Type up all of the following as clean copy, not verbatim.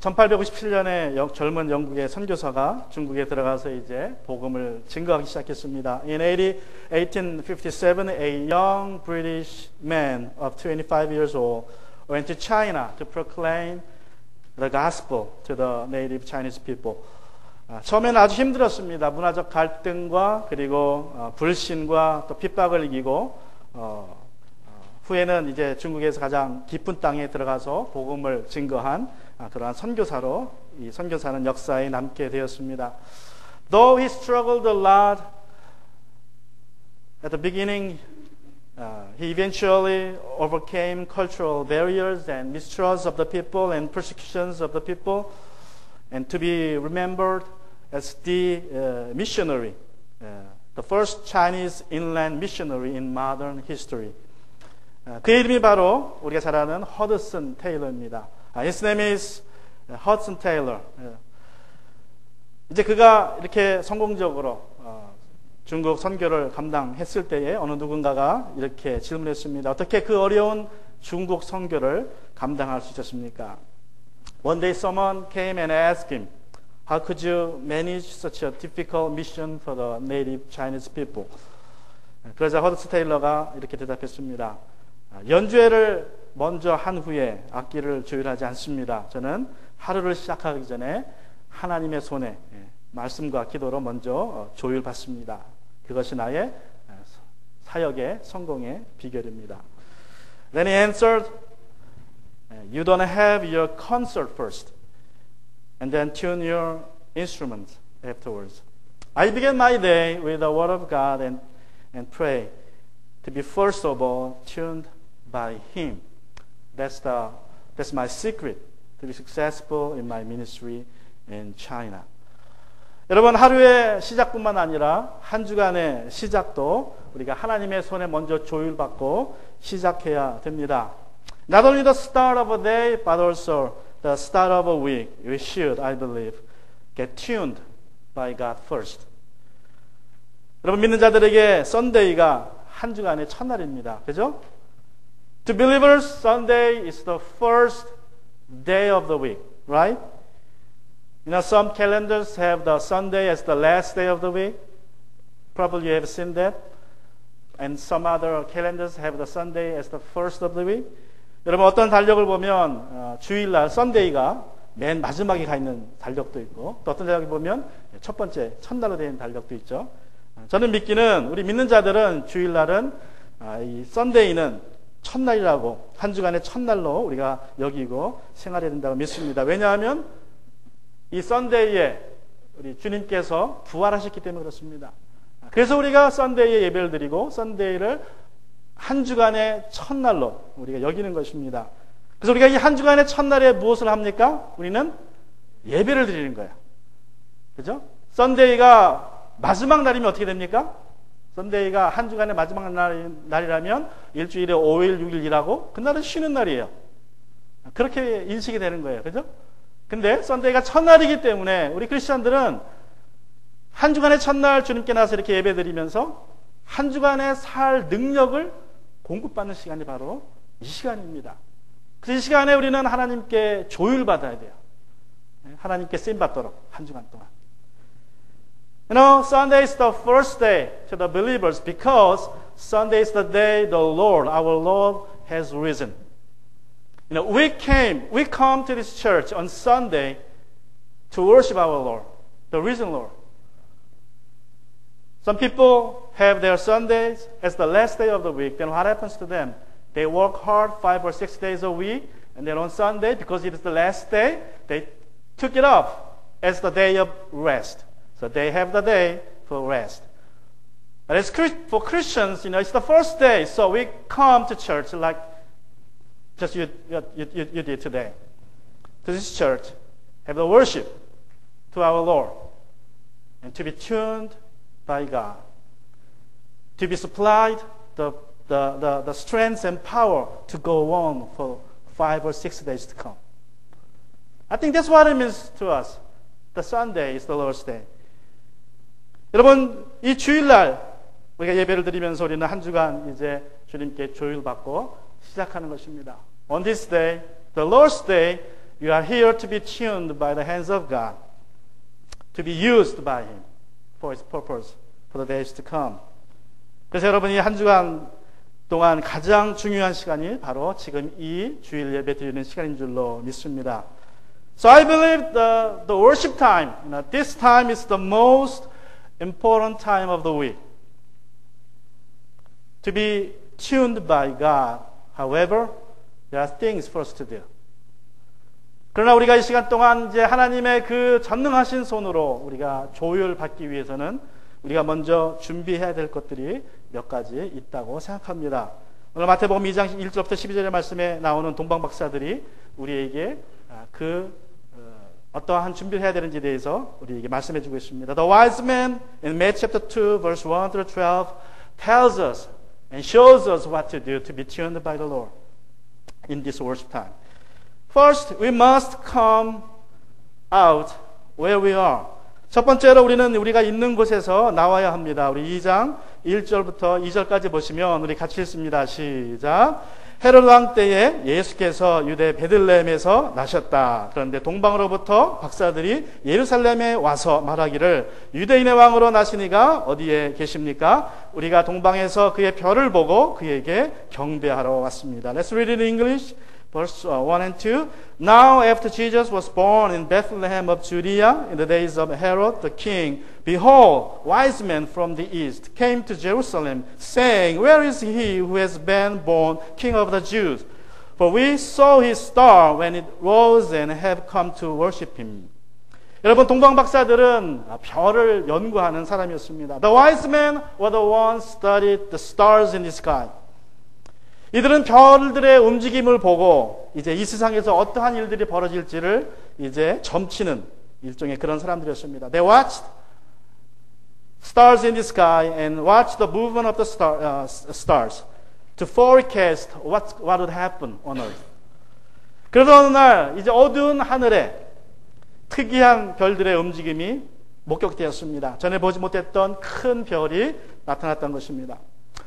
1857년에 젊은 영국의 선교사가 중국에 들어가서 이제 복음을 증거하기 시작했습니다. In 1857, a young British man of 25 years old went to China to proclaim the gospel to the native Chinese people. 처음에는 아주 힘들었습니다. 문화적 갈등과 그리고 불신과 또 핍박을 이기고 후에는 이제 중국에서 가장 깊은 땅에 들어가서 복음을 증거한 그러한 선교사로 이 선교사는 역사에 남게 되었습니다. Though he struggled a lot at the beginning, he eventually overcame cultural barriers and mistrust of the people and persecutions of the people, and to be remembered as the missionary, the first Chinese inland missionary in modern history. 그 이름이 바로 우리가 잘 아는 허드슨 테일러입니다. His name is Hudson Taylor. 이제 그가 이렇게 성공적으로 중국 선교를 감당했을 때에 어느 누군가가 이렇게 질문했습니다. 어떻게 그 어려운 중국 선교를 감당할 수 있었습니까? One day someone came and asked him, How could you manage such a difficult mission for the native Chinese people? 그러자 허드슨 테일러가 이렇게 대답했습니다. 연주회를 먼저 한 후에 악기를 조율하지 않습니다. 저는 하루를 시작하기 전에 하나님의 손에 말씀과 기도로 먼저 조율받습니다. 그것이 나의 사역의 성공의 비결입니다. Then he answered, You don't have your concert first, and then tune your instrument afterwards. I begin my day with the Word of God and pray to be first of all tuned by Him. That's my secret to be successful in my ministry in China. 여러분, 하루의 시작뿐만 아니라 한 주간의 시작도 우리가 하나님의 손에 먼저 조율받고 시작해야 됩니다. Not only the start of a day, but also the start of a week. We should, I believe, get tuned by God first. 여러분, 믿는 자들에게 썬데이가 한 주간의 첫날입니다. 그죠? To believers, Sunday is the first day of the week, right? You know, some calendars have the Sunday as the last day of the week. Probably you have seen that. And some other calendars have the Sunday as the first of the week. 여러분, 어떤 달력을 보면 주일날 썬데이가 맨 마지막에 가 있는 달력도 있고, 또 어떤 달력을 보면 첫 번째 첫날로 되어 있는 달력도 있죠. 저는 믿기는, 우리 믿는 자들은 주일날은 이 썬데이는 첫날이라고, 한 주간의 첫날로 우리가 여기고 생활해야 된다고 믿습니다. 왜냐하면 이 썬데이에 우리 주님께서 부활하셨기 때문에 그렇습니다. 그래서 우리가 썬데이에 예배를 드리고 썬데이를 한 주간의 첫날로 우리가 여기는 것입니다. 그래서 우리가 이 한 주간의 첫날에 무엇을 합니까? 우리는 예배를 드리는 거예요. 그죠? 썬데이가 마지막 날이면 어떻게 됩니까? 썬데이가 한 주간의 마지막 날이라면 일주일에 5일, 6일 일하고 그날은 쉬는 날이에요. 그렇게 인식이 되는 거예요. 그죠? 근데 썬데이가 첫날이기 때문에 우리 크리스천들은 한 주간의 첫날 주님께 나서 이렇게 예배 드리면서 한 주간의 살 능력을 공급받는 시간이 바로 이 시간입니다. 그래서 이 시간에 우리는 하나님께 조율받아야 돼요. 하나님께 쓰임받도록 한 주간 동안. You know, Sunday is the first day to the believers because Sunday is the day the Lord, our Lord, has risen. You know, we come to this church on Sunday to worship our Lord, the risen Lord. Some people have their Sundays as the last day of the week. Then what happens to them? They work hard 5 or 6 days a week, and then on Sunday, because it is the last day, they took it off as the day of rest. So they have the day for rest. But as for Christians, you know, it's the first day, so we come to church like just you did today. To this church, have the worship to our Lord, and to be tuned by God, to be supplied the strength and power to go on for 5 or 6 days to come. I think that's what it means to us. The Sunday is the Lord's day. 여러분, 이 주일날 우리가 예배를 드리면서 우리는 한 주간 이제 주님께 조율받고 시작하는 것입니다. On this day, the Lord's day, You are here to be tuned by the hands of God, to be used by Him for His purpose for the days to come. 그래서 여러분이 한 주간 동안 가장 중요한 시간이 바로 지금 이 주일 예배 드리는 시간인 줄로 믿습니다. So I believe the worship time, this time is the most important time of the week. To be tuned by God. However, there are things for us to do. 그러나 우리가 이 시간 동안 이제 하나님의 그 전능하신 손으로 우리가 조율받기 위해서는 우리가 먼저 준비해야 될 것들이 몇 가지 있다고 생각합니다. 오늘 마태복음 2장 1절부터 12절의 말씀에 나오는 동방박사들이 우리에게 어떠한 준비를 해야 되는지에 대해서 우리에게 말씀해 주고 있습니다. The wise man in Matthew chapter 2 verse 1 through 12 tells us and shows us what to do to be tuned by the Lord in this worship time. First, we must come out where we are. 첫 번째로 우리는 우리가 있는 곳에서 나와야 합니다. 우리 2장 1절부터 2절까지 보시면 우리 같이 읽습니다. 시작. 헤롯 왕 때에 예수께서 유대 베들레헴에서 나셨다. 그런데 동방으로부터 박사들이 예루살렘에 와서 말하기를 유대인의 왕으로 나시니가 어디에 계십니까? 우리가 동방에서 그의 별을 보고 그에게 경배하러 왔습니다. Let's read it in English. Verse 1 and 2. Now after Jesus was born in Bethlehem of Judea in the days of Herod the king, behold, wise men from the east came to Jerusalem, saying, Where is he who has been born King of the Jews? For we saw his star when it rose and have come to worship him. 여러분, 동방박사들은 별을 연구하는 사람이었습니다. The wise men were the ones who studied the stars in the sky. 이들은 별들의 움직임을 보고 이제 이 세상에서 어떠한 일들이 벌어질지를 이제 점치는 일종의 그런 사람들이었습니다. They watched stars in the sky and watched the movement of the stars to forecast what would happen on earth. 그래서 어느 날 이제 어두운 하늘에 특이한 별들의 움직임이 목격되었습니다. 전에 보지 못했던 큰 별이 나타났던 것입니다.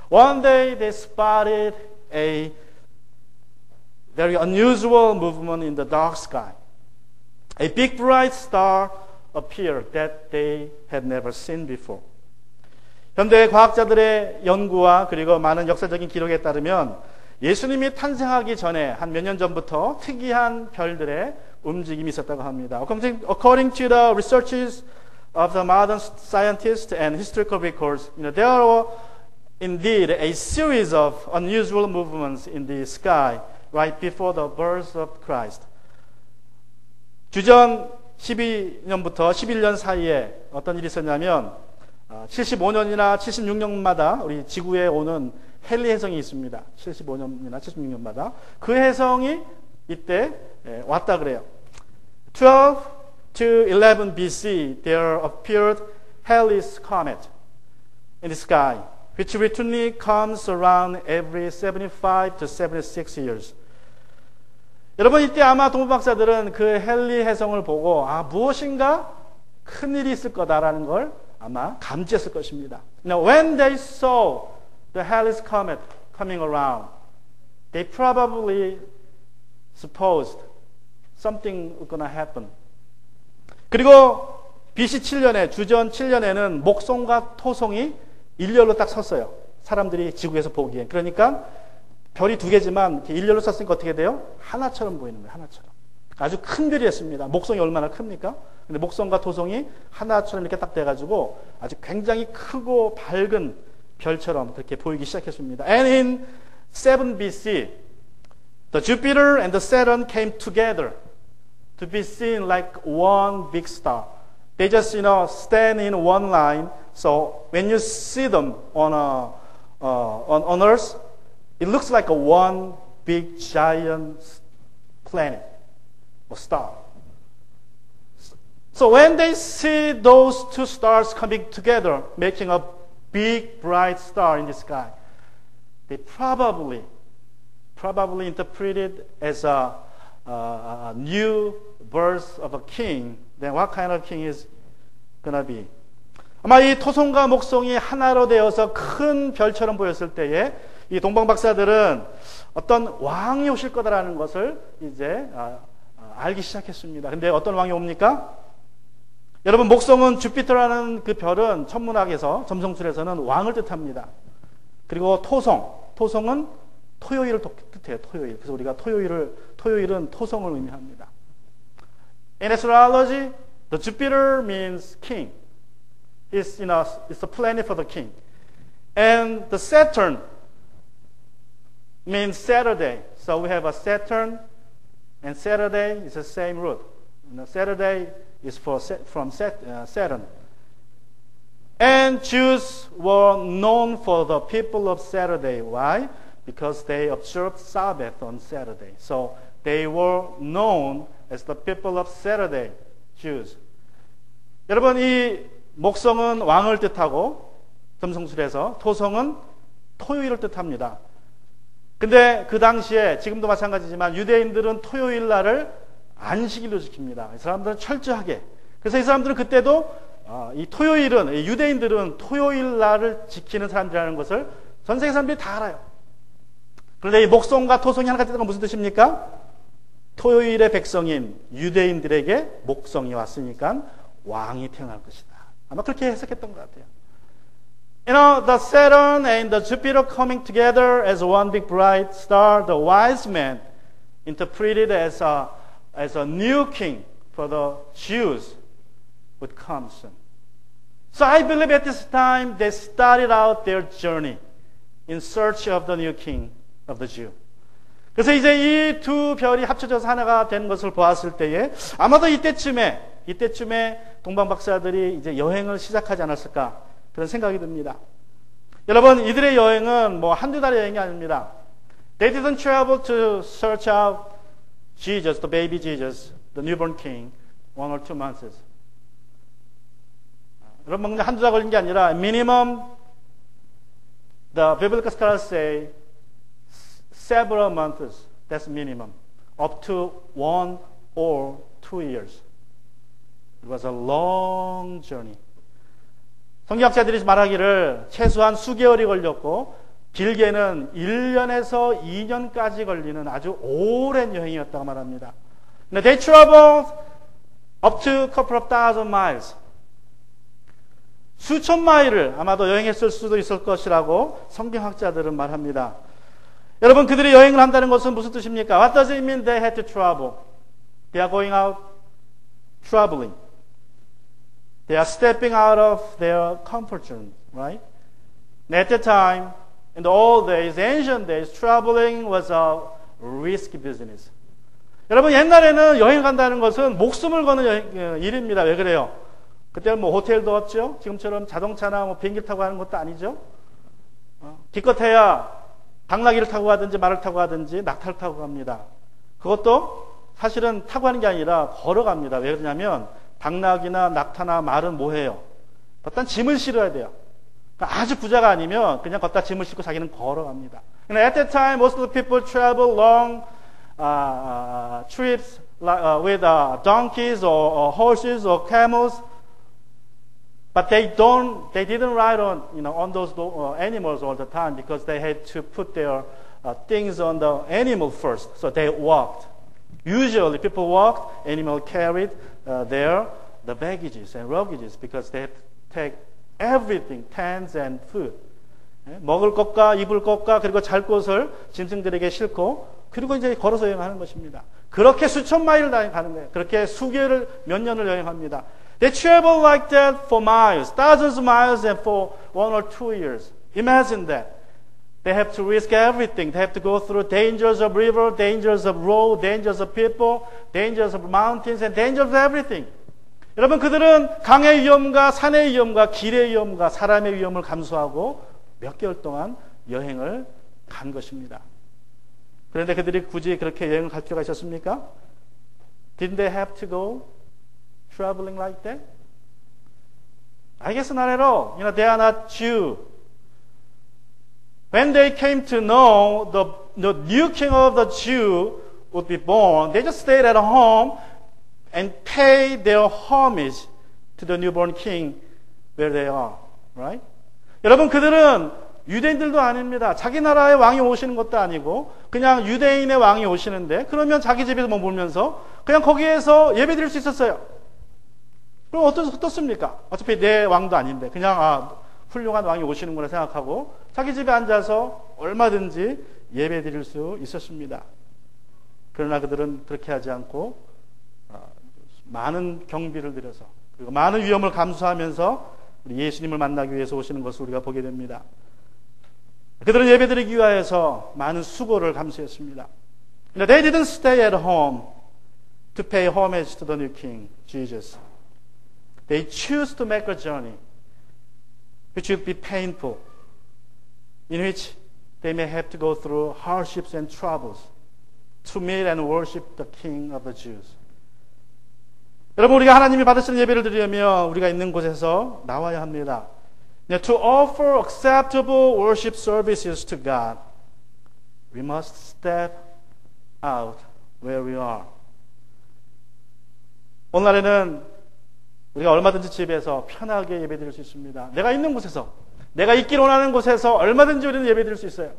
One day they spotted a very unusual movement in the dark sky. A big bright star appeared that they had never seen before. 현대 과학자들의 연구와 그리고 많은 역사적인 기록에 따르면 예수님이 탄생하기 전에 한 몇 년 전부터 특이한 별들의 움직임이 있었다고 합니다. According to the researches of the modern scientists and historical records, there are indeed a series of unusual movements in the sky right before the birth of Christ. 주전 12년부터 11년 사이에 어떤 일이 있었냐면 75년이나 76년마다 우리 지구에 오는 헨리 혜성이 있습니다. 75년이나 76년마다 그 혜성이 이때 왔다 그래요. 12 to 11 BC there appeared Halley's comet in the sky, which routinely comes around every 75 to 76 years. 여러분, 이때 아마 동방박사들은 그 헨리 혜성을 보고 무엇인가 큰 일이 있을 거다라는 걸 아마 감지했을 것입니다. Now, when they saw the Halley's comet coming around, they probably supposed something was going to happen. 그리고 BC 7년에 주전 7년에는 목성과 토성이 일렬로 딱 섰어요. 사람들이 지구에서 보기엔. 그러니까 별이 두 개지만 이렇게 일렬로 섰으니까 어떻게 돼요? 하나처럼 보이는 거예요. 하나처럼. 아주 큰 별이었습니다. 목성이 얼마나 큽니까? 근데 목성과 토성이 하나처럼 이렇게 딱 돼가지고 아주 굉장히 크고 밝은 별처럼 그렇게 보이기 시작했습니다. And in 7 BC, the Jupiter and the Saturn came together to be seen like one big star. They just, stand in one line. So when you see them on Earth, it looks like a one big giant planet or star. So when they see those two stars coming together, making a big bright star in the sky, they probably interpret it as a new birth of a king. Then what kind of king is gonna be? 아마 이 토성과 목성이 하나로 되어서 큰 별처럼 보였을 때에 이 동방박사들은 어떤 왕이 오실 거다라는 것을 이제 알기 시작했습니다. 근데 어떤 왕이 옵니까? 여러분, 목성은 주피터라는 그 별은 천문학에서, 점성술에서는 왕을 뜻합니다. 그리고 토성은 토요일을 뜻해요. 토요일. 그래서 우리가 토요일은 토성을 의미합니다. In astrology, the Jupiter means king. It's a planet for the king. And the Saturn means Saturday. So we have a Saturn and Saturday is the same root. Saturday is from Saturn. And Jews were known for the people of Saturday. Why? Because they observed Sabbath on Saturday. So they were known as the people of Saturday, Jews. 여러분, 이 목성은 왕을 뜻하고 점성술에서 토성은 토요일을 뜻합니다. 근데 그 당시에 지금도 마찬가지지만 유대인들은 토요일 날을 안식일로 지킵니다. 이 사람들은 철저하게. 그래서 이 사람들은 그때도 이 토요일은, 유대인들은 토요일 날을 지키는 사람들이라는 것을 전 세계 사람들이 다 알아요. 그런데 이 목성과 토성이 하나가 뜻한 건 무슨 뜻입니까? 토요일의 백성인 유대인들에게 목성이 왔으니까 왕이 태어날 것이다. 아마 그렇게 해석했던 것 같아요. You know, the Saturn and the Jupiter coming together as one big bright star, the wise men interpreted as a new king for the Jews would come soon. So I believe at this time they started out their journey in search of the new king of the Jew. 그래서 이제 이 두 별이 합쳐져서 하나가 된 것을 보았을 때에 아마도 이때쯤에 동방 박사들이 이제 여행을 시작하지 않았을까 그런 생각이 듭니다. 여러분, 이들의 여행은 뭐 한두 달의 여행이 아닙니다. They didn't travel to search out Jesus, the baby Jesus, the newborn king, 1 or 2 months. 여러분, 한두 달 걸린 게 아니라 minimum, the biblical scholars say several months. That's minimum. Up to 1 or 2 years. It was a long journey. 성경학자들이 말하기를 최소한 수개월이 걸렸고 길게는 1년에서 2년까지 걸리는 아주 오랜 여행이었다고 말합니다. They traveled up to a couple of thousand miles. 수천 마일을 아마도 여행했을 수도 있을 것이라고 성경학자들은 말합니다. 여러분, 그들이 여행을 한다는 것은 무슨 뜻입니까? What does it mean they had to travel? They are going out traveling. They are stepping out of their comfort zone, right? And at the time, in the old days, ancient days, traveling was a risky business. 여러분, 옛날에는 여행 간다는 것은 목숨을 거는 일입니다. 왜 그래요? 그때는 뭐 호텔도 없죠. 지금처럼 자동차나 뭐 비행기 타고 가는 것도 아니죠. 기껏해야 당나귀를 타고 가든지 말을 타고 가든지 낙타를 타고 갑니다. 그것도 사실은 타고 가는 게 아니라 걸어갑니다. 왜 그러냐면 당나귀나 낙타나 말은 뭐해요? 일단 짐을 실어야 돼요. 그러니까 아주 부자가 아니면 그냥 걷다 짐을 싣고 자기는 걸어갑니다. And at that time, most of the people travel long trips with donkeys or horses or camels, but they didn't ride on those animals all the time because they had to put their things on the animal first. So they walked. Usually, people walked. Animal carried the baggages and luggages because they had to take everything, tents and food. 먹을 것과 입을 것과 그리고 잘 곳을 짐승들에게 싣고 그리고 이제 걸어서 여행하는 것입니다. 그렇게 수천 마일을 가는 거예요. 그렇게 수개월 몇 년을 여행합니다. They travel like that for miles, thousands of miles, and for 1 or 2 years. Imagine that. They have to risk everything. They have to go through dangers of river, dangers of road, dangers of people, dangers of mountains, and dangers of everything. 여러분, 그들은 강의 위험과 산의 위험과 길의 위험과 사람의 위험을 감수하고 몇 개월 동안 여행을 간 것입니다. 그런데 그들이 굳이 그렇게 여행을 갈 필요가 있었습니까? Didn't they have to go traveling like that? I guess not at all. They are not Jew. When they came to know the new king of the Jew would be born, they just stayed at home and paid their homage to the newborn king where they are. Right? 여러분, 그들은 유대인들도 아닙니다. 자기 나라의 왕이 오시는 것도 아니고 그냥 유대인의 왕이 오시는데 그러면 자기 집에서 머물면서 그냥 거기에서 예배 드릴 수 있었어요. 그럼 어떻습니까? 어차피 내 왕도 아닌데 그냥 훌륭한 왕이 오시는구나 생각하고 자기 집에 앉아서 얼마든지 예배 드릴 수 있었습니다. 그러나 그들은 그렇게 하지 않고 많은 경비를 들여서 그리고 많은 위험을 감수하면서 우리 예수님을 만나기 위해서 오시는 것을 우리가 보게 됩니다. 그들은 예배드리기 위해서 많은 수고를 감수했습니다. They didn't stay at home to pay homage to the new king, Jesus. They choose to make a journey which would be painful, in which they may have to go through hardships and troubles to meet and worship the King of the Jews. 여러분, 우리가 하나님이 받으시는 예배를 드리려면 우리가 있는 곳에서 나와야 합니다. To offer acceptable worship services to God, we must step out where we are. 오늘날에는 우리가 얼마든지 집에서 편하게 예배드릴 수 있습니다. 내가 있는 곳에서, 내가 있길 원하는 곳에서 얼마든지 우리는 예배드릴 수 있어요.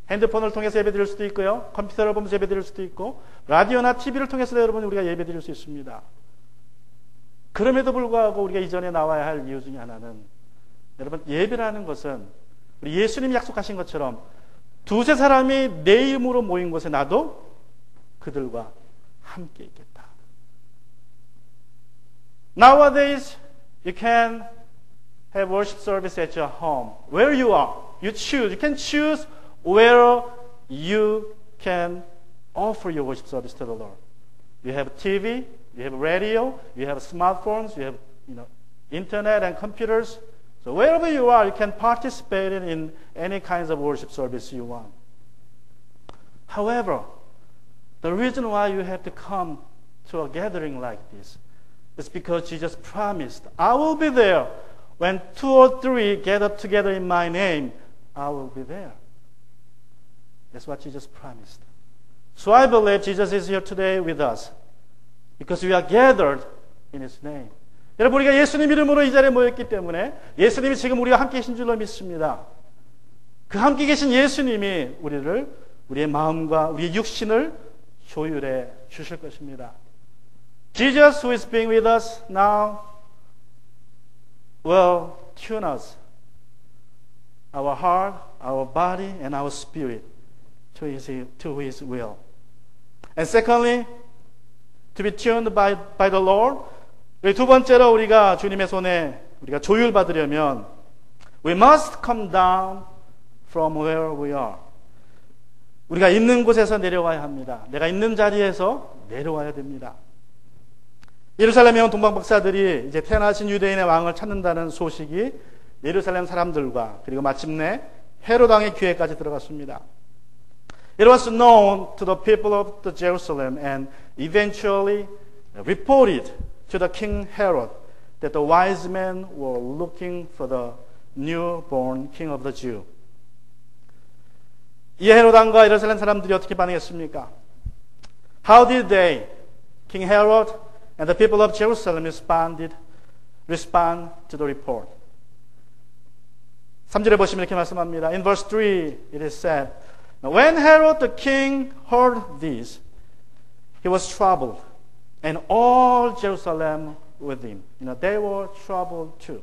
핸드폰을 통해서 예배드릴 수도 있고요. 컴퓨터를 보면서 예배드릴 수도 있고 라디오나 TV를 통해서도 여러분 우리가 예배드릴 수 있습니다. 그럼에도 불구하고 우리가 이전에 나와야 할 이유 중에 하나는 여러분 예배라는 것은 우리 예수님이 약속하신 것처럼 두세 사람이 내 이름으로 모인 곳에 나도 그들과 함께 있겠다. Nowadays, you can have worship service at your home, where you are. You choose. You can choose where you can offer your worship service to the Lord. You have TV, you have radio, you have smartphones, you have internet and computers. So wherever you are, you can participate in any kinds of worship service you want. However, the reason why you have to come to a gathering like this is because Jesus promised, I will be there. When 2 or 3 gather together in my name, I will be there. That's what Jesus promised. So I believe Jesus is here today with us because we are gathered in His name. 여러분, 우리가 예수님 이름으로 이 자리에 모였기 때문에 예수님이 지금 우리와 함께 계신 줄로 믿습니다. 그 함께 계신 예수님이 우리의 마음과 우리의 육신을 조율해 주실 것입니다. Jesus, who is being with us now, will tune us, our heart, our body, and our spirit to His will. And secondly, to be tuned by the Lord. 두 번째로 우리가 주님의 손에 우리가 조율받으려면 we must come down from where we are. 우리가 있는 곳에서 내려와야 합니다. 내가 있는 자리에서 내려와야 됩니다. 예루살렘에 온 동방박사들이 이제 태어나신 유대인의 왕을 찾는다는 소식이 예루살렘 사람들과 그리고 마침내 헤롯 왕의 귀에까지 들어갔습니다. It was known to the people of the Jerusalem and eventually reported to the King Herod that the wise men were looking for the newborn King of the Jews. 이 헤롯 왕과 예루살렘 사람들이 어떻게 반응했습니까? How did they, King Herod and the people of Jerusalem respond to the report? 3절에 보시면 이렇게 말씀합니다. In verse 3 it is said, When Herod the king heard this, he was troubled, and all Jerusalem with him. They were troubled too.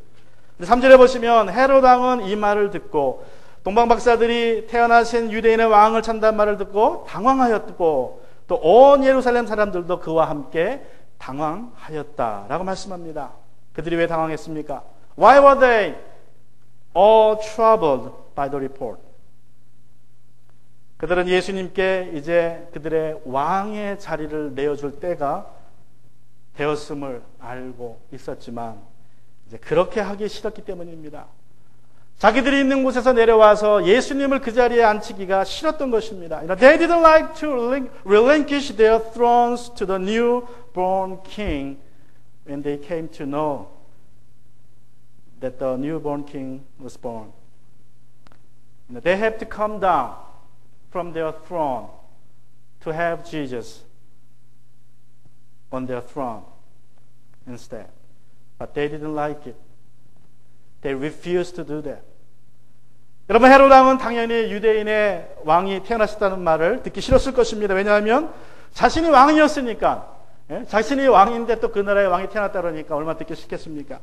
3절에 보시면 헤롯 왕은 이 말을 듣고 동방박사들이 태어나신 유대인의 왕을 찾는다는 말을 듣고 당황하였고 또 온 예루살렘 사람들도 그와 함께 당황하였다라고 말씀합니다. 그들이 왜 당황했습니까? Why were they all troubled by the report? 그들은 예수님께 이제 그들의 왕의 자리를 내어줄 때가 되었음을 알고 있었지만 이제 그렇게 하기 싫었기 때문입니다. 자기들이 있는 곳에서 내려와서 예수님을 그 자리에 앉히기가 싫었던 것입니다. They didn't like to relinquish their thrones to the newborn king when they came to know that the newborn king was born. They have to come down from their throne to have Jesus on their throne instead. But they didn't like it. They refused to do that. 여러분, 헤롯 왕은 당연히 유대인의 왕이 태어나셨다는 말을 듣기 싫었을 것입니다. 왜냐하면 자신이 왕이었으니까 예? 자신이 왕인데 또 그 나라의 왕이 태어났다 그러니까 얼마나 듣기 싫겠습니까?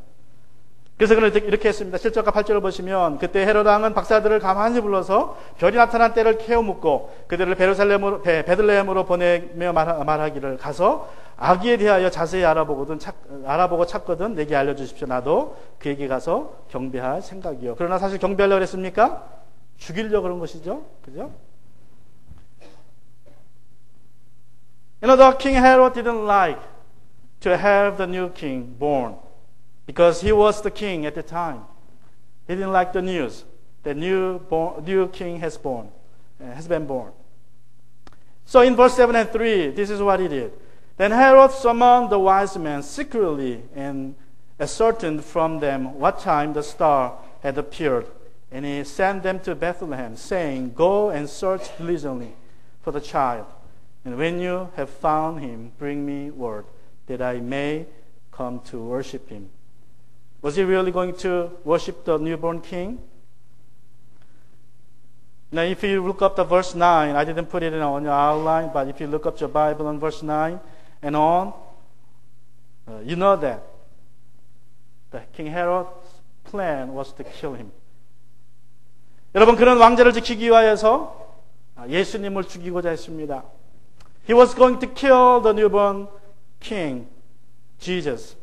그래서 그는 이렇게 했습니다. 7절과 8절을 보시면 그때 헤롯 왕은 박사들을 가만히 불러서 별이 나타난 때를 캐어묻고 그들을 베들레헴으로 보내며 말하기를 가서 아기에 대하여 자세히 알아보고 찾거든 내게 알려주십시오. 나도 그에게 가서 경배할 생각이요. 그러나 사실 경배하려고 했습니까? 죽이려고 그런 것이죠. 그죠? The King Herod didn't like to have the new king born because he was the king at the time. He didn't like the news that new king has been born. So in verse 7 and 3, this is what he did. Then Herod summoned the wise men secretly and ascertained from them what time the star had appeared. And he sent them to Bethlehem, saying, Go and search diligently for the child. And when you have found him, bring me word, that I may come to worship him. Was he really going to worship the newborn king? Now, if you look up the verse 9, I didn't put it on your outline, but if you look up your Bible on verse 9 and on, you know that the King Herod's plan was to kill him. 여러분, 그런 왕자를 지키기 위하여서 예수님을 죽이고자 했습니다. He was going to kill the newborn king, Jesus.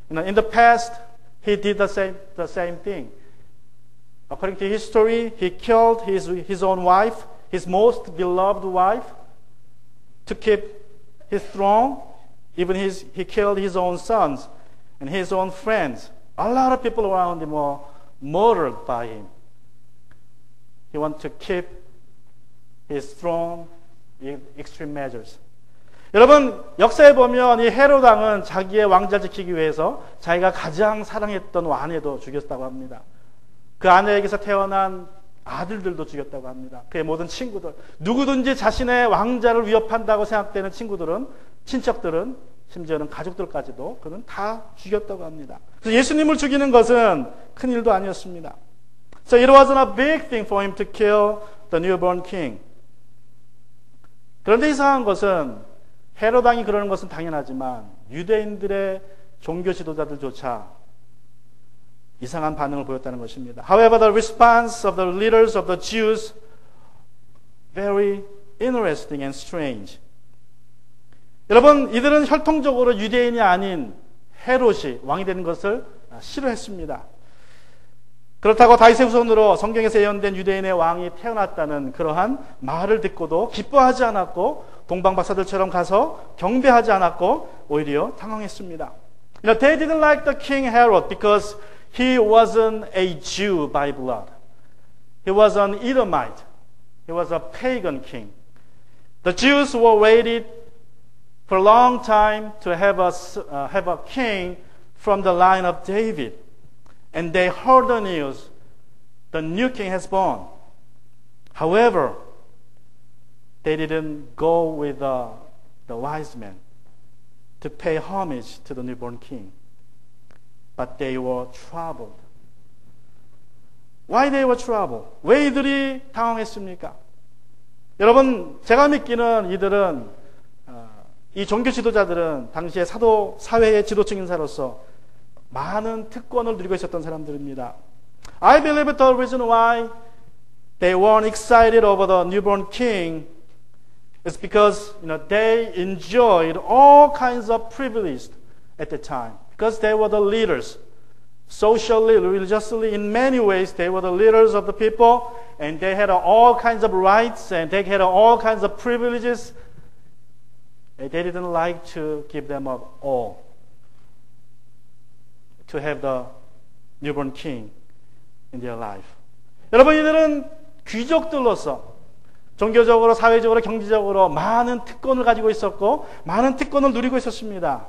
In the past, he did the same thing. According to history, he killed his own wife, his most beloved wife, to keep his throne. Even he killed his own sons and his own friends. A lot of people around him were murdered by him. He wanted to keep his throne in extreme measures. 여러분, 역사에 보면 이 헤롯 왕은 자기의 왕자를 지키기 위해서 자기가 가장 사랑했던 아내도 죽였다고 합니다. 그 아내에게서 태어난 아들들도 죽였다고 합니다. 그의 모든 친구들, 누구든지 자신의 왕자를 위협한다고 생각되는 친척들은, 심지어는 가족들까지도 그는 다 죽였다고 합니다. 그래서 예수님을 죽이는 것은 큰 일도 아니었습니다. So it wasn't a big thing for him to kill the newborn king. 그런데 이상한 것은 헤롯 왕이 그러는 것은 당연하지만 유대인들의 종교 지도자들조차 이상한 반응을 보였다는 것입니다. However, the response of the leaders of the Jews very interesting and strange. 여러분, 이들은 혈통적으로 유대인이 아닌 헤롯이 왕이 되는 것을 싫어했습니다. 그렇다고 다윗의 후손으로 성경에서 예언된 유대인의 왕이 태어났다는 그러한 말을 듣고도 기뻐하지 않았고 동방 박사들처럼 가서 경배하지 않았고 오히려 당황했습니다. They didn't like the King Herod because he wasn't a Jew by blood. He was an Edomite. He was a pagan king. The Jews were waited for a long time to have a king from the line of David. And they heard the news, the new king has born. However, they didn't go with the wise men to pay homage to the newborn king. But they were troubled. Why they were troubled? 왜 이들이 당황했습니까? 여러분, 제가 믿기는 이들은 이 종교 지도자들은 당시에 사회의 지도층 인사로서 많은 특권을 누리고 있었던 사람들입니다. I believe the reason why they weren't excited over the newborn king is because they enjoyed all kinds of privilege at the time. Because they were the leaders. Socially, religiously, in many ways, they were the leaders of the people, and they had all kinds of rights, and they had all kinds of privileges. And they didn't like to give them up all to have the newborn king in their life. 여러분, 이들은 귀족들로서 종교적으로, 사회적으로, 경제적으로 많은 특권을 가지고 있었고 많은 특권을 누리고 있었습니다.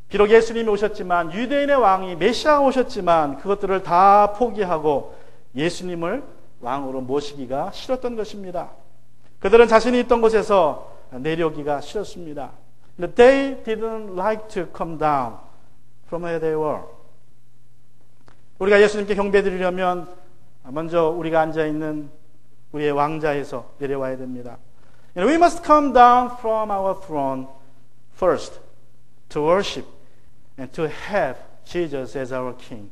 비록 예수님이 오셨지만, 유대인의 왕이 메시아가 오셨지만 그것들을 다 포기하고 예수님을 왕으로 모시기가 싫었던 것입니다. 그들은 자신이 있던 곳에서 내려오기가 싫었습니다. They didn't like to come down from where they were. 우리가 예수님께 경배드리려면 먼저 우리가 앉아있는 우리의 왕자에서 내려와야 됩니다. We must come down from our throne first to worship and to have Jesus as our King.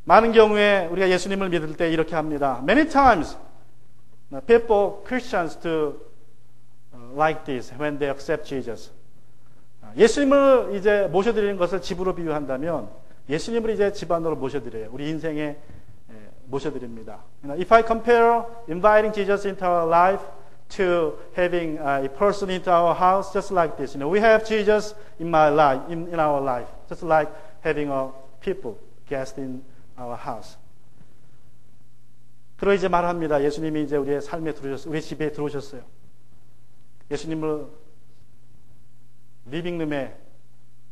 많은 경우에 우리가 예수님을 믿을 때 이렇게 합니다. Many times people, Christians do like this when they accept Jesus. 예수님을 이제 모셔드리는 것을 집으로 비유한다면 예수님을 이제 집 안으로 모셔드려요. 우리 인생에 모셔드립니다. If I compare inviting Jesus into our life to having a person into our house, just like this, we have Jesus in my life, in our life, just like having a people, guest in our house. 그러 이제 말합니다. 예수님이 이제 우리의 삶에 들어오셨어요. 우리 집에 들어오셨어요. 예수님을 리빙룸에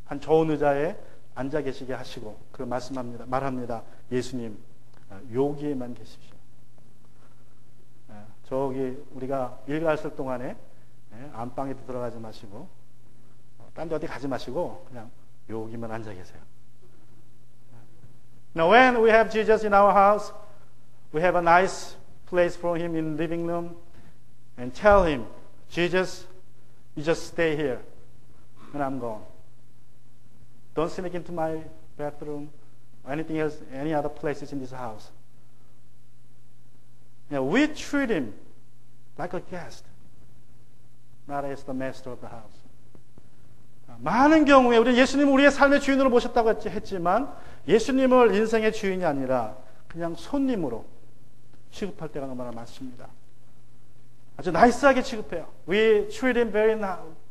한 좋은 의자에 앉아 계시게 하시고 그 말합니다. 예수님 여기에만 계십시오. 저기 우리가 일갔을 동안에 안방에도 들어가지 마시고 딴 데 어디 가지 마시고 그냥 여기만 앉아 계세요. Now when we have Jesus in our house, we have a nice place for him in the living room and tell him, Jesus, you just stay here when I'm gone. Don't sneak into my bathroom or anything else, any other places in this house. We treat him like a guest, not as the master of the house. 많은 경우에 우리 예수님은 우리의 삶의 주인으로 모셨다고 했지만 예수님을 인생의 주인이 아니라 그냥 손님으로 취급할 때가 너무나 많습니다. 아주 나이스하게 취급해요. We treat him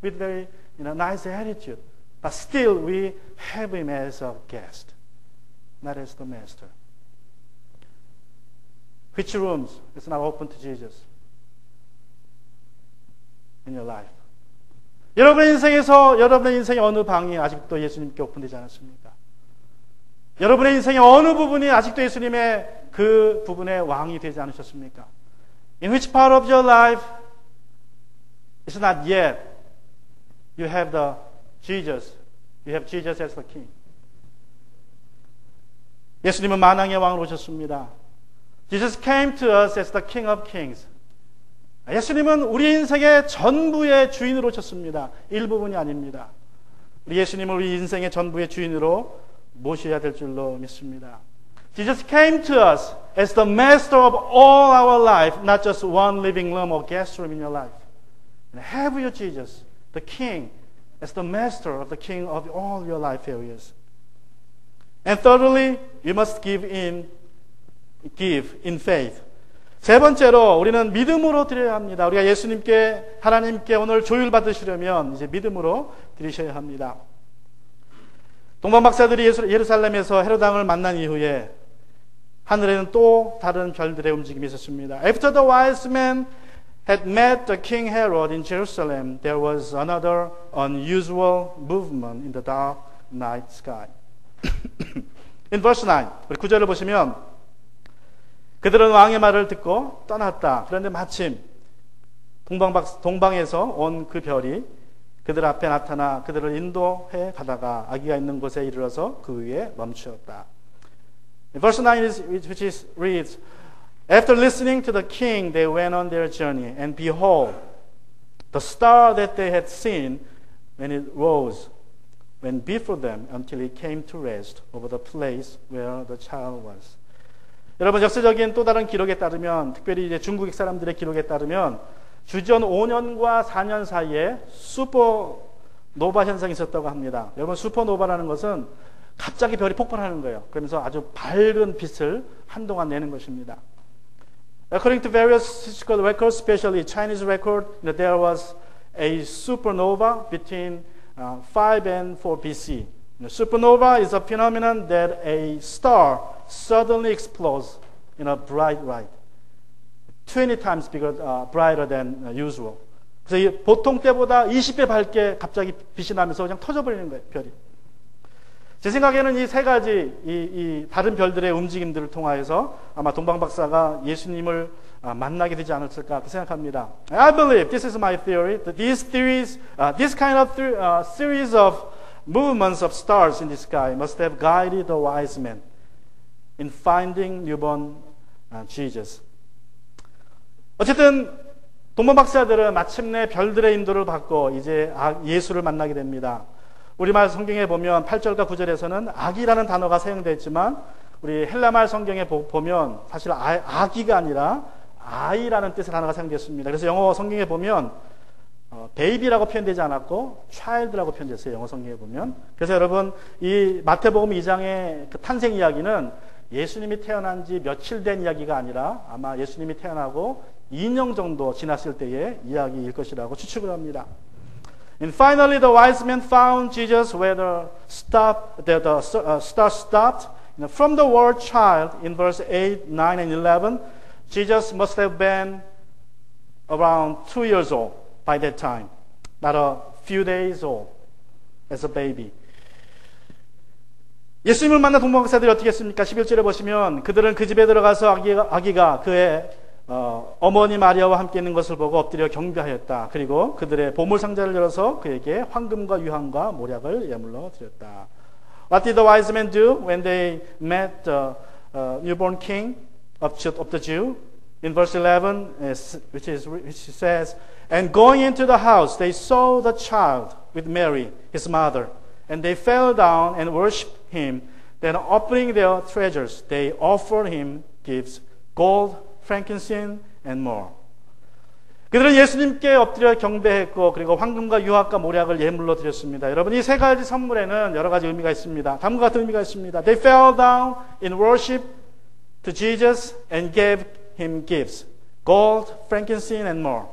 with very nice attitude, but still we have him as a guest, not as the master. Which rooms is not open to Jesus in your life? 여러분의 인생의 어느 방이 아직도 예수님께 오픈되지 않았습니까? 여러분의 인생의 어느 부분이 아직도 예수님의 그 부분의 왕이 되지 않으셨습니까? In which part of your life is not yet you have Jesus as the King? 예수님은 만왕의 왕으로 오셨습니다. Jesus came to us as the King of Kings. 예수님은 우리 인생의 전부의 주인으로 오셨습니다. 일부분이 아닙니다. 우리 예수님을 우리 인생의 전부의 주인으로 모셔야 될 줄로 믿습니다. Jesus came to us as the master of all our life, not just one living room or guest room in your life. And have you Jesus, the King, as the master of the King of all your life areas. And thirdly, we must give in faith. 세 번째로 우리는 믿음으로 드려야 합니다. 우리가 예수님께 하나님께 오늘 조율 받으시려면 이제 믿음으로 드리셔야 합니다. 동방 박사들이 예루살렘에서 헤롯 왕을 만난 이후에 하늘에는 또 다른 별들의 움직임이 있었습니다. After the wise men had met the King Herod in Jerusalem, there was another unusual movement in the dark night sky. In verse 9, 우리 9절을 보시면 그들은 왕의 말을 듣고 떠났다. 그런데 마침 동방에서 온 그 별이 그들 앞에 나타나 그들을 인도해 가다가 아기가 있는 곳에 이르러서 그 위에 멈추었다. Verse 9 which reads, After listening to the king, they went on their journey, and behold, the star that they had seen when it rose went before them until it came to rest over the place where the child was. 여러분, 역사적인 또 다른 기록에 따르면, 특별히 이제 중국 사람들의 기록에 따르면 주전 5년과 4년 사이에 슈퍼노바 현상이 있었다고 합니다. 여러분, 슈퍼노바라는 것은 갑자기 별이 폭발하는 거예요. 그러면서 아주 밝은 빛을 한동안 내는 것입니다. According to various historical records, especially Chinese record, there was a supernova between 5 and 4 BC. Supernova is a phenomenon that a star suddenly explodes in a bright light, 20 times bigger, brighter than usual. 그래서 보통 때보다 20배 밝게 갑자기 빛이 나면서 그냥 터져버리는 거예요, 별이. 제 생각에는 이 세 가지 이 다른 별들의 움직임들을 통하여서 아마 동방 박사가 예수님을 만나게 되지 않았을까 생각합니다. I believe, this is my theory, that this kind of series of movements of stars in the sky must have guided the wise men in finding newborn Jesus. 어쨌든 동문 박사들은 마침내 별들의 인도를 받고 이제 예수를 만나게 됩니다. 우리말 성경에 보면 8절과 9절에서는 아기라는 단어가 사용되어 있지만 우리 헬라말 성경에 보면 사실 아기가 아니라 아이라는 뜻의 단어가 사용되었습니다. 그래서 영어 성경에 보면 베이비라고 표현되지 않았고 child라고 표현됐어요. 영어 성경에 보면. 그래서 여러분 이 마태복음 2장의 그 탄생 이야기는 예수님이 태어난 지 며칠 된 이야기가 아니라 아마 예수님이 태어나고 2년 정도 지났을 때의 이야기일 것이라고 추측을 합니다. And finally the wise men found Jesus where the star stopped. From the word child in verse 8, 9, and 11, Jesus must have been around 2 years old by that time, not a few days old as a baby. 예수님을 만난 동문박사들이 어떻게 했습니까? 11절에 보시면 그들은 그 집에 들어가서 아기가 그의 어머니 마리아와 함께 있는 것을 보고 엎드려 경배하였다. 그리고 그들의 보물 상자를 열어서 그에게 황금과 유황과 모략을 예물로 드렸다. What did the wise men do when they met the newborn king of the Jew? In verse 11, which says, And going into the house, they saw the child with Mary, his mother, and they fell down and worshipped him. Then opening their treasures, they offered him gifts, gold, frankincense, and myrrh. 그들은 예수님께 엎드려 경배했고 그리고 황금과 유황과 모략을 예물로 드렸습니다. 여러분 이 세 가지 선물에는 여러 가지 의미가 있습니다. 다음과 같은 의미가 있습니다. They fell down in worship to Jesus and gave him gifts, gold, frankincense, and myrrh.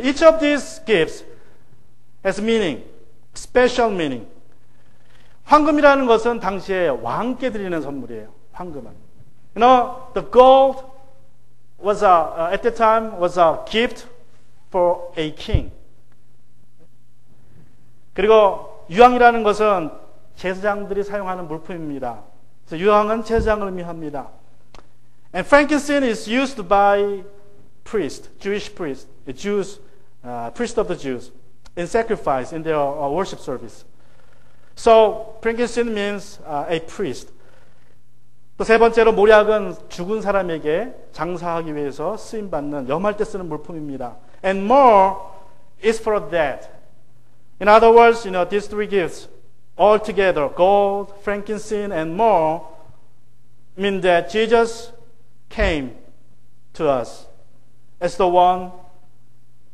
Each of these gifts has meaning, special meaning. 황금이라는 것은 당시에 왕께 드리는 선물이에요. 황금은. The gold was at the time was a gift for a king. 그리고 유황이라는 것은 제사장들이 사용하는 물품입니다. 그래서 유황은 제사장을 의미합니다. And frankincense is used by priests, Jewish priests, priests of the Jews, in sacrifice in their worship service. So frankincense means a priest. 또 세 번째로 모략은 죽은 사람에게 장사하기 위해서 쓰임 받는 염할 때 쓰는 물품입니다. And myrrh is for dead. In other words, these three gifts all together, gold, frankincense, and myrrh, mean that Jesus came to us as the one,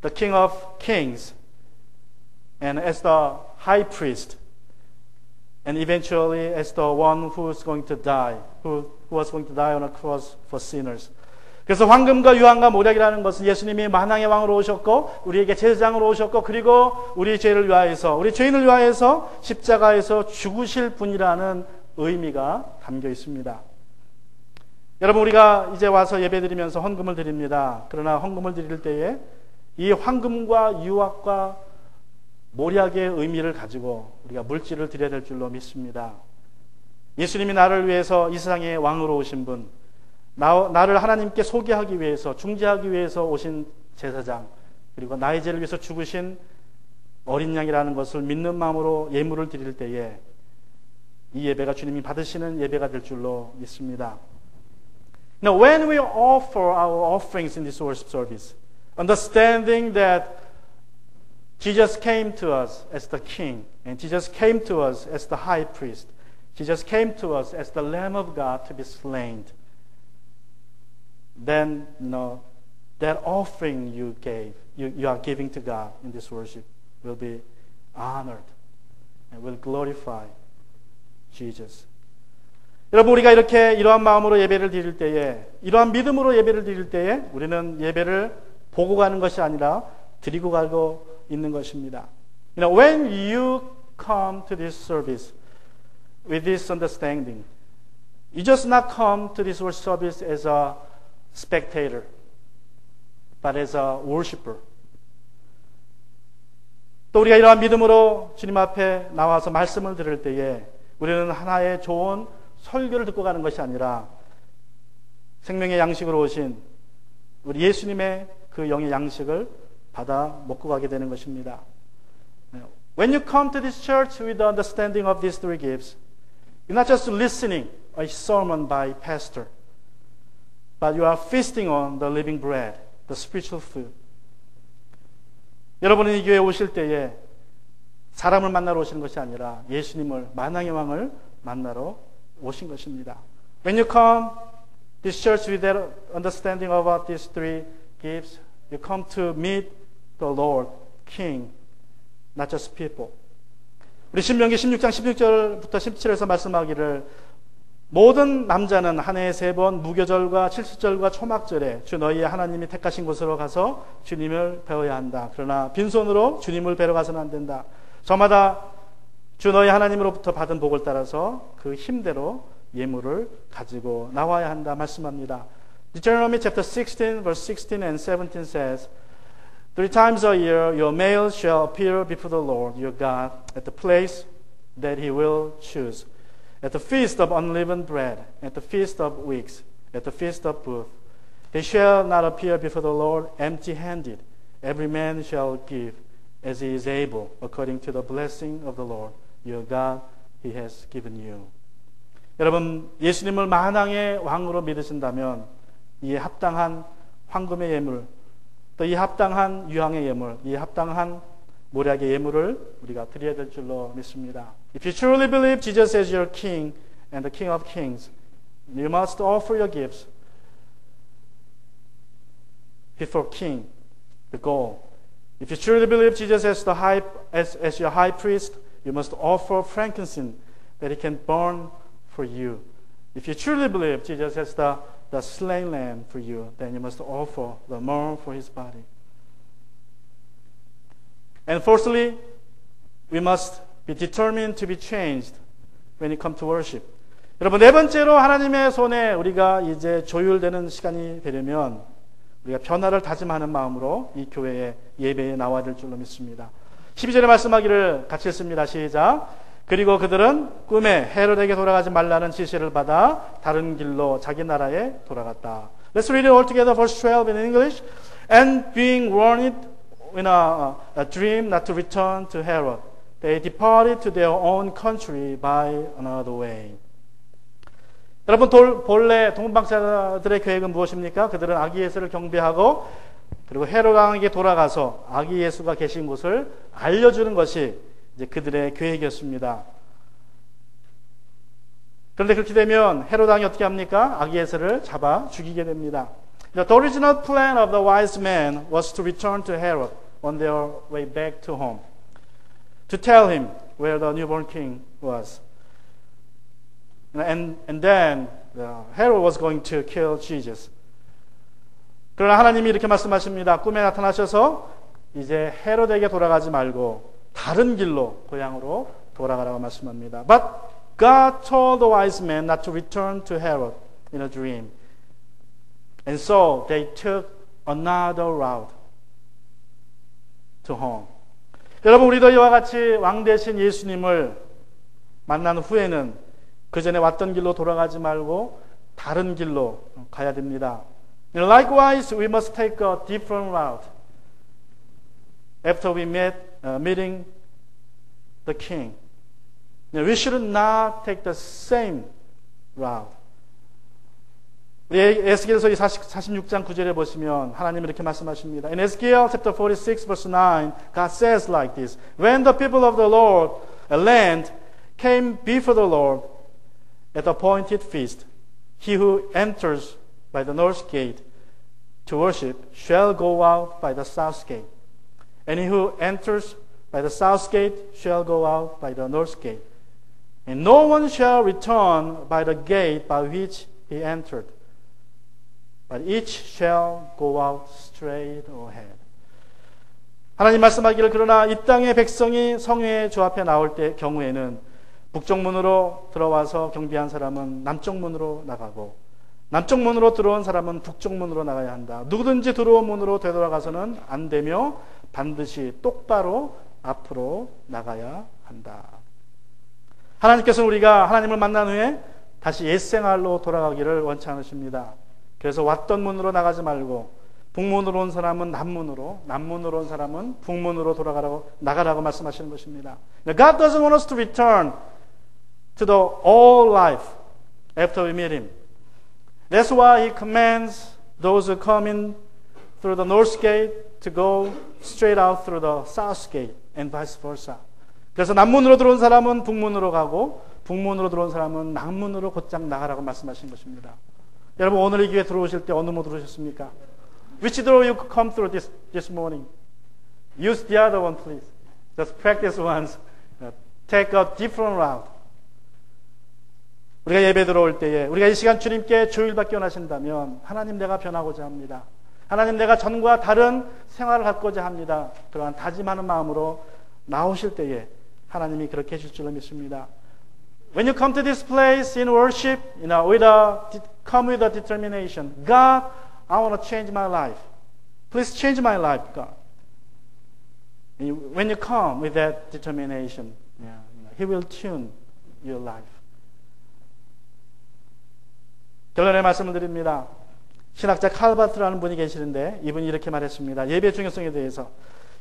the King of Kings, and as the High Priest, and eventually as the one who is going to die, who was going to die on a cross for sinners. 그래서 황금과 유황과 모략이라는 것은 예수님이 만왕의 왕으로 오셨고 우리에게 제사장으로 오셨고 그리고 우리 죄를 위하여서 우리 죄인을 위하여서 십자가에서 죽으실 분이라는 의미가 담겨 있습니다. 여러분 우리가 이제 와서 예배드리면서 헌금을 드립니다. 그러나 헌금을 드릴 때에 이 황금과 유황과 모략의 의미를 가지고 우리가 물질을 드려야 될 줄로 믿습니다. 예수님이 나를 위해서 이 세상의 왕으로 오신 분, 나를 하나님께 소개하기 위해서 중재하기 위해서 오신 제사장, 그리고 나의 죄를 위해서 죽으신 어린 양이라는 것을 믿는 마음으로 예물을 드릴 때에 이 예배가 주님이 받으시는 예배가 될 줄로 믿습니다. Now, when we offer our offerings in this worship service, understanding that Jesus came to us as the King, and Jesus came to us as the High Priest, Jesus came to us as the Lamb of God to be slain, then that offering you gave, you are giving to God in this worship will be honored and will glorify Jesus. 여러분 우리가 이러한 마음으로 예배를 드릴 때에 이러한 믿음으로 예배를 드릴 때에 우리는 예배를 보고 가는 것이 아니라 드리고 가고 있는 것입니다. When you come to this service with this understanding, you just not come to this worship service as a spectator, but as a worshiper. 또 우리가 이러한 믿음으로 주님 앞에 나와서 말씀을 들을 때에 우리는 하나의 좋은 설교를 듣고 가는 것이 아니라 생명의 양식으로 오신 우리 예수님의 그 영의 양식을 받아 먹고 가게 되는 것입니다. When you come to this church with the understanding of these three gifts, you're not just listening a sermon by pastor, but you are feasting on the living bread, the spiritual food. 여러분은 이 교회에 오실 때에 사람을 만나러 오시는 것이 아니라 예수님을, 만왕의 왕을 만나러 오신 것입니다. When you come this church with that understanding about these three gifts, you come to meet the Lord, King, not just people. 우리 신명기 16장 16절부터 17절에서 말씀하기를 모든 남자는 한 해에 3번 무교절과 칠수절과 초막절에 주 너희의 하나님이 택하신 곳으로 가서 주님을 배워야 한다. 그러나 빈손으로 주님을 뵈러 가서는 안 된다. 저마다 주 너희 하나님으로부터 받은 복을 따라서 그 힘대로 예물을 가지고 나와야 한다 말씀합니다. Deuteronomy chapter 16 verse 16 and 17 says, 3 times a year your male shall appear before the Lord your God at the place that he will choose. At the feast of unleavened bread, at the feast of weeks, at the feast of booths. They shall not appear before the Lord empty-handed. Every man shall give as he is able, according to the blessing of the Lord your God he has given you. 여러분, 예수님을 만왕의 왕으로 믿으신다면 이에 합당한 황금의 예물, 또 이 합당한 유황의 예물, 이 합당한 모략의 예물을 우리가 드려야 될 줄로 믿습니다. If you truly believe Jesus as your King and the King of Kings, you must offer your gifts before King, the goal. If you truly believe Jesus as as your high priest, you must offer frankincense that he can burn for you. If you truly believe Jesus as the slain lamb for you, then you must offer the myrrh for his body. And fourthly, we must be determined to be changed when it comes to worship. 여러분, 네 번째로 하나님의 손에 우리가 이제 조율되는 시간이 되려면 우리가 변화를 다짐하는 마음으로 이 교회에 예배에 나와야 될 줄로 믿습니다. 12절에 말씀하기를 같이 읽습니다. 시작. 그리고 그들은 꿈에 헤롯에게 돌아가지 말라는 지시를 받아 다른 길로 자기 나라에 돌아갔다. Let's read it all together, verse 12 in English. And being warned in a dream not to return to Herod, they departed to their own country by another way. 여러분, 본래 동방사들의 계획은 무엇입니까? 그들은 아기 예수를 경배하고 그리고 헤롯 왕에게 돌아가서 아기 예수가 계신 곳을 알려주는 것이 이제 그들의 계획이었습니다. 그런데 그렇게 되면 헤롯 왕이 어떻게 합니까? 아기 예수를 잡아 죽이게 됩니다. The original plan of the wise men was to return to Herod on their way back to home, to tell him where the newborn king was. And then Herod was going to kill Jesus. 그러나 하나님이 이렇게 말씀하십니다. 꿈에 나타나셔서 이제 헤롯에게 돌아가지 말고 다른 길로 고향으로 돌아가라고 말씀합니다. But God told the wise men not to return to Herod in a dream. And so they took another route to home. 여러분, 우리도 이와 같이 왕 대신 예수님을 만난 후에는 그 전에 왔던 길로 돌아가지 말고 다른 길로 가야 됩니다. And likewise, we must take a different route after we meeting the king. We should not take the same route. 우리 에스겔서 46장 9절에 보시면 하나님이 이렇게 말씀하십니다. In Ezekiel chapter 46 verse 9, God says like this: When the people of the Lord land came before the Lord at the appointed feast, he who enters by the north gate to worship shall go out by the south gate, and he who enters by the south gate shall go out by the north gate, and no one shall return by the gate by which he entered, but each shall go out straight ahead. 하나님 말씀하기를 그러나 이 땅의 백성이 성회의 주 앞에 나올 때 경우에는 북쪽 문으로 들어와서 경배한 사람은 남쪽 문으로 나가고 남쪽 문으로 들어온 사람은 북쪽 문으로 나가야 한다. 누구든지 들어온 문으로 되돌아가서는 안 되며 반드시 똑바로 앞으로 나가야 한다. 하나님께서는 우리가 하나님을 만난 후에 다시 옛생활로 돌아가기를 원치 않으십니다. 그래서 왔던 문으로 나가지 말고 북문으로 온 사람은 남문으로, 남문으로 온 사람은 북문으로 나가라고 말씀하시는 것입니다. God doesn't want us to return to the old life after we meet Him. That's why He commands those who come in through the north gate to go straight out through the south gate and vice versa. 그래서 남문으로 들어온 사람은 북문으로 가고 북문으로 들어온 사람은 남문으로 곧장 나가라고 말씀하신 것입니다. 여러분 오늘 이 교회 들어오실 때 어느 문으로 들어오셨습니까? Which door you come through this morning? Use the other one, please. Just practice once. Take a different route. 우리가 예배 들어올 때에 우리가 이 시간 주님께 주일받기 원하신다면 하나님 내가 변하고자 합니다. 하나님 내가 전과 다른 생활을 갖고자 합니다. 그러한 다짐하는 마음으로 나오실 때에 하나님이 그렇게 해줄 줄로 믿습니다. When you come to this place in worship, come with a determination. God, I want to change my life. Please change my life, God. When you come with that determination, He will tune your life. 결론의 말씀을 드립니다. 신학자 칼바트라는 분이 계시는데 이분이 이렇게 말했습니다. 예배 중요성에 대해서.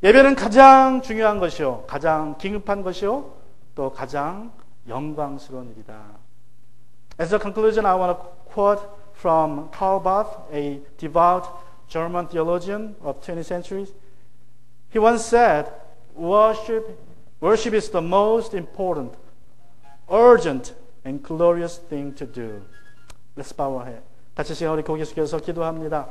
예배는 가장 중요한 것이요, 가장 긴급한 것이요, 또 가장 영광스러운 일이다. As a conclusion, I want to quote from Karl Barth, a devout German theologian of 20th century. He once said, worship is the most important, urgent, and glorious thing to do. Let's bow our head. 같이 시간 우리 고개 숙여서 기도합니다.